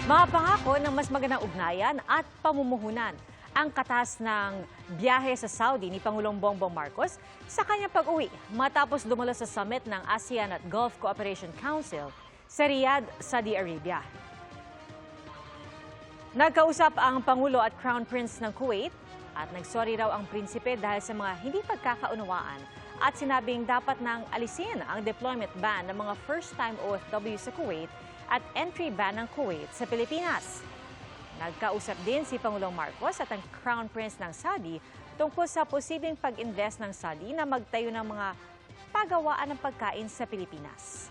Mga pangako ng mas magandang ugnayan at pamumuhunan ang katas ng biyahe sa Saudi ni Pangulong Bongbong Marcos sa kanyang pag-uwi matapos dumalo sa summit ng ASEAN at Gulf Cooperation Council sa Riyadh, Saudi Arabia. Nagkausap ang Pangulo at Crown Prince ng Kuwait at nagsorry raw ang prinsipe dahil sa mga hindi pagkakaunawaan at sinabing dapat nang alisin ang deployment ban ng mga first-time OFW sa Kuwait at entry ban ng Kuwait sa Pilipinas. Nagkausap din si Pangulong Marcos at ang Crown Prince ng Saudi tungkol sa posibleng pag-invest ng Saudi na magtayo ng mga pagawaan ng pagkain sa Pilipinas.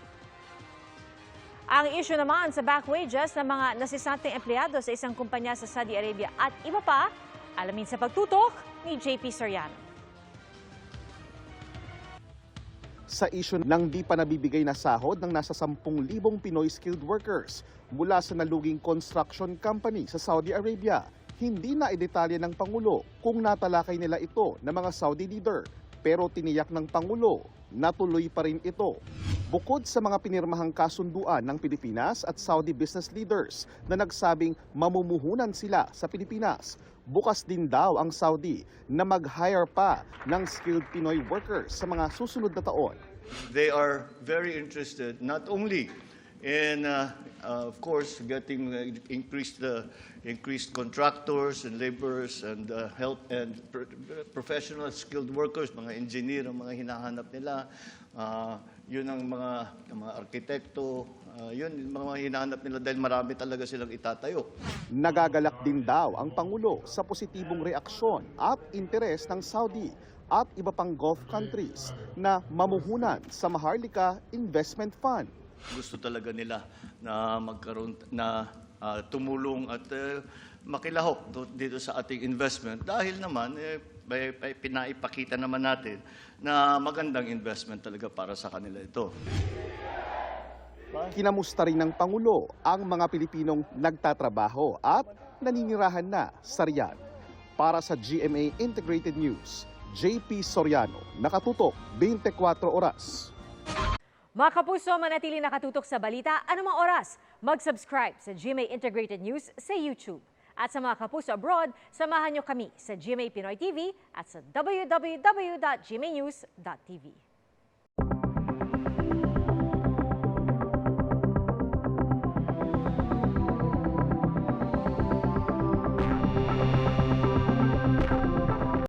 Ang issue naman sa back wages ng mga nasisanteng empleyado sa isang kumpanya sa Saudi Arabia at iba pa, alamin sa pagtutok ni JP Soriano. Sa isyu ng di pa nabibigay na sahod ng nasa 10,000 Pinoy skilled workers mula sa naluging construction company sa Saudi Arabia. Hindi na idetalye ng Pangulo kung natalakay nila ito ng mga Saudi leader, pero tiniyak ng Pangulo na tuloy pa rin ito. Bukod sa mga pinirmahang kasunduan ng Pilipinas at Saudi business leaders na nagsabing mamumuhunan sila sa Pilipinas, bukas din daw ang Saudi na mag-hire pa ng skilled Pinoy workers sa mga susunod na taon. They are very interested not only in, of course, getting increased contractors and laborers and help and professional skilled workers, mga engineer ang mga hinahanap nila. Yun ang mga arkitekto, yun mga hinahanap nila dahil marami talaga silang itatayo. Nagagalak din daw ang Pangulo sa positibong reaksyon at interes ng Saudi at iba pang Gulf countries na mamuhunan sa Maharlika Investment Fund. Gusto talaga nila na magkaroon na tumulong at makilahok dito sa ating investment dahil naman pinaipakita naman natin na magandang investment talaga para sa kanila ito. Kinamusta rin ng Pangulo ang mga Pilipinong nagtatrabaho at naninirahan na sa Riyadh. Para sa GMA Integrated News, JP Soriano, nakatutok 24 oras. Mga kapuso, manatili nakatutok sa balita anumang oras. Mag-subscribe sa GMA Integrated News sa YouTube. At sa mga kapuso abroad, samahan nyo kami sa GMA Pinoy TV at sa www.gmanews.tv.